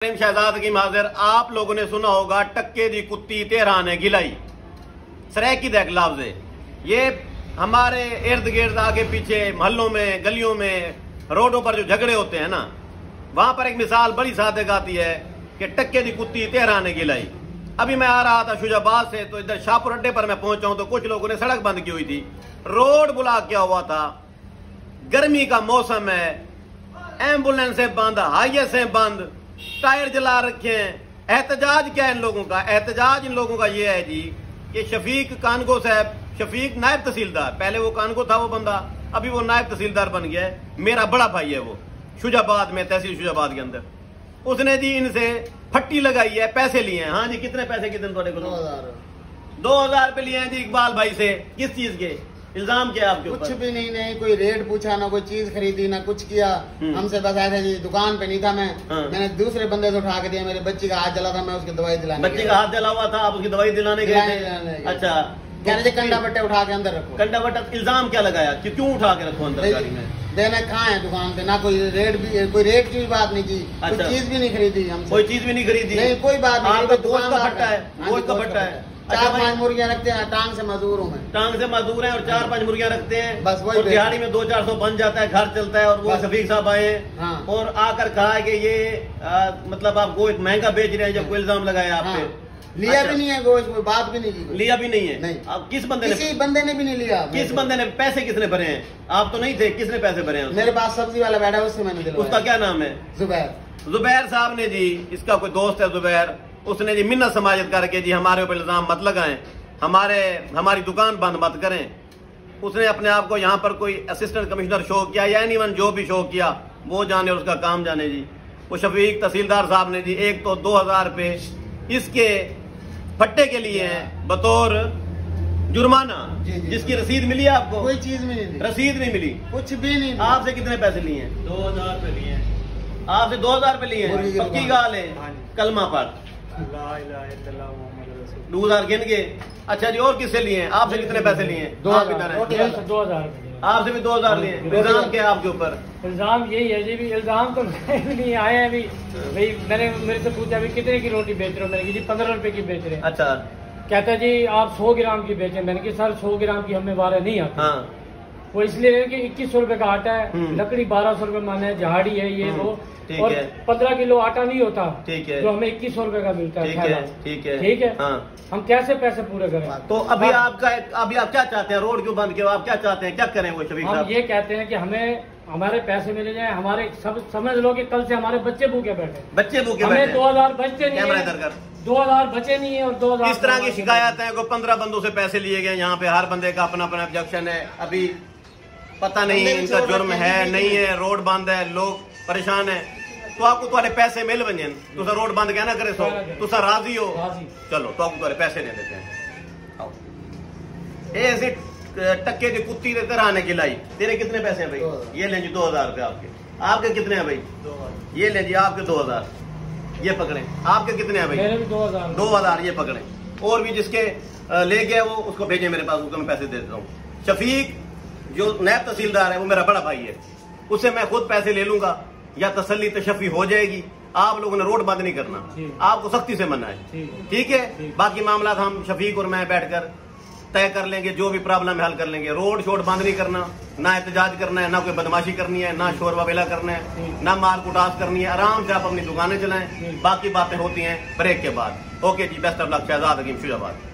शहजाद की माजर आप लोगों ने सुना होगा टक्के दी कुत्ती तेरह ने गिलाई सरेह की देख लफ्ज है। ये हमारे इर्द गिर्द आगे पीछे मोहल्लों में गलियों में रोडों पर जो झगड़े होते हैं ना, वहां पर एक मिसाल बड़ी सादक आती है कि टक्के दी कुत्ती तेरह ने गिलाई। अभी मैं आ रहा था शुजाबाद से, तो इधर शाहपुर अड्डे पर मैं पहुंचा हूं तो कुछ लोगों ने सड़क बंद की हुई थी, रोड ब्लॉक किया हुआ था। गर्मी का मौसम है, एम्बुलेंसें बंद, हाईवे बंद, टायर जला रखे हैं। एहतजाज क्या है इन लोगों का? एहतजाज इन लोगों का ये है जी कि शफीक कानगो साहब, शफीक नायब तहसीलदार, पहले वो कानगो था वो बंदा, अभी वो नायब तहसीलदार बन गया है, मेरा बड़ा भाई है वो, शुजाबाद में, तहसील शुजाबाद के अंदर। उसने जी इनसे फट्टी लगाई है, पैसे लिए हैं। हाँ जी, कितने पैसे कितने थोड़े को? 2000 रुपए लिए हैं जी इकबाल भाई से। किस चीज के? इल्जाम क्या है आपके ऊपर? कुछ भी नहीं कोई रेट पूछा, ना कोई चीज खरीदी, ना कुछ किया। हमसे बस ऐसे जी, दुकान पे नहीं था मैं। मैंने दूसरे बंदे से उठा के दिया, मेरे बच्चे का हाथ जला था, मैं उसकी दवाई दिलाने। बच्चे का हाथ जला हुआ था, आप उसकी दवाई दिलाने गए थे? अच्छा, कह रहे थे कंडा बट्टे उठा के अंदर रखो। कंडा बट्टा इल्जाम क्या लगाया कि क्यों उठा के रखो अंदर गाड़ी में? देना कहाँ है दुकान पे, ना कोई रेट भी, कोई रेट की भी बात नहीं की। अच्छा। कोई चीज भी नहीं खरीदी हमसे, कोई चीज भी नहीं खरीदी? नहीं, कोई बात नहीं। आपका दोस्त का फट्टा है, दोस्त का फट्टा है। 4-5 मुर्गियां रखते हैं, टांग से मजदूर हूँ मैं। टांग से मजदूर है और 4-5 मुर्गियां रखते हैं, बस वही। दिहाड़ी में 200-400 बन जाता है, घर चलता है। और वो शफीक साहब आए और आकर कहा है कि ये मतलब आप गोश्त महंगा बेच रहे हैं, जब कोई इल्जाम लगाया आप पे। लिया भी नहीं है गोश्त, कोई बात भी नहीं की। लिया भी नहीं है? नहीं। अब किस बंदे ने? किसी बंदे ने भी नहीं लिया। किस बंदे ने? पैसे किसने भरे हैं? आप तो नहीं थे, किसने पैसे भरे हैं? मेरे पास सब्जी वाला बैठा है, उससे मैंने दिलवाया। उसका क्या नाम है? जुबैर साहब ने जी, इसका कोई दोस्त है जुबैर, उसने जी मिन्नत समाजत करके जी हमारे ऊपर इल्जाम मत लगाएं, हमारी दुकान बंद मत करें। उसने अपने आप को यहाँ पर कोई असिस्टेंट कमिश्नर शो किया या एनीवन जो भी शो किया वो जाने और उसका काम जाने जी। वो शफीक तहसीलदार साहब ने जी एक तो 2000 रुपए इसके फट्टे के लिए हैं बतौर जुर्माना, जिसकी रसीद मिली है आपको? कोई चीज भी नहीं, रसीद नहीं मिली, कुछ भी नहीं। आपसे कितने पैसे लिए हैं? 2000 रुपए लिए। आपसे 2000 रुपए लिए हैं? पक्की गाल है? कलमा पर 2000 गिन के? अच्छा जी, और किससे लिए हैं? आपसे कितने पैसे लिए हैं? 2000। आपसे भी 2000 लिए। इल्जाम क्या है आपके ऊपर? इल्जाम यही है जी, भी इल्जाम तो नहीं आए हैं अभी। भाई मैंने मेरे से पूछा भी कितने की रोटी बेच रहे हो? मैंने कहा जी 15 रुपए की बेच रहे हैं। अच्छा। कहता जी आप 100 ग्राम की बेचे। मैंने कहा सर 100 ग्राम की हमें वारे नहीं आती। हाँ। वो इसलिए कि 2100 रुपए का आटा है, लकड़ी 1200 रुपए माने है, झाड़ी है ये वो, और 15 किलो आटा नहीं होता, ठीक है, जो हमें 2100 रुपए का मिलता है। ठीक है। हाँ। हम कैसे पैसे पूरे करें? तो अभी आप क्या चाहते हैं? रोड क्यों बंद किया? आप क्या चाहते हैं? क्या करें वो शफीक साहब? हम ये कहते हैं कि हमें हमारे पैसे मिले जाए। हमारे सब समझ लो कि कल से हमारे बच्चे भूखे बैठे, बच्चे भूखे बैठे। हमें 2000 बच्चे नहीं है, 2000 बचे नहीं है। और 2000 इस तरह की शिकायत है को 15 बंदों से पैसे लिए गए। यहाँ पे हर बंदे का अपना अपना ऑब्जेक्शन है। अभी पता नहीं इनका जुर्म है नहीं है, रोड बंद है, लोग परेशान है। तो आपको तुम्हारे पैसे मिल बन जाए, तुसा रोड बंद क्या ना करे, सो तुसा राजी हो? चलो तो आपको तुम्हारे पैसे दे देते हैं। ऐसे टक्के की कुत्ती ने तरह आने की लाई। तेरे कितने पैसे हैं भाई? ये लें जी 2000 रुपए आपके। आपके कितने हैं भाई? 2000। ये लें जी आपके 2000, ये पकड़े। आपके कितने हैं भाई? मेरे भी 2000। 2000 ये पकड़े। और भी जिसके ले गया वो उसको भेजे मेरे पास, उसको मैं पैसे दे देता हूँ। शफीक जो नायब तहसीलदार है वो मेरा बड़ा भाई है, उससे मैं खुद पैसे ले लूंगा या तसल्ली तशफी हो जाएगी। आप लोगों ने रोड बंद नहीं करना, आपको सख्ती से मना है, ठीक है? बाकी मामला हम शफीक और मैं बैठकर तय कर लेंगे, जो भी प्रॉब्लम है हल कर लेंगे। रोड शोड बंद नहीं करना, ना एहतजाज करना है, ना कोई बदमाशी करनी है, ना शोर वबेला करना है, ना मार कुटास करनी है। आराम से आप अपनी दुकानें चलाएं, बाकी बातें होती हैं ब्रेक के बाद। ओके जी, best of luck. Shahzad Hakim, Shujabad.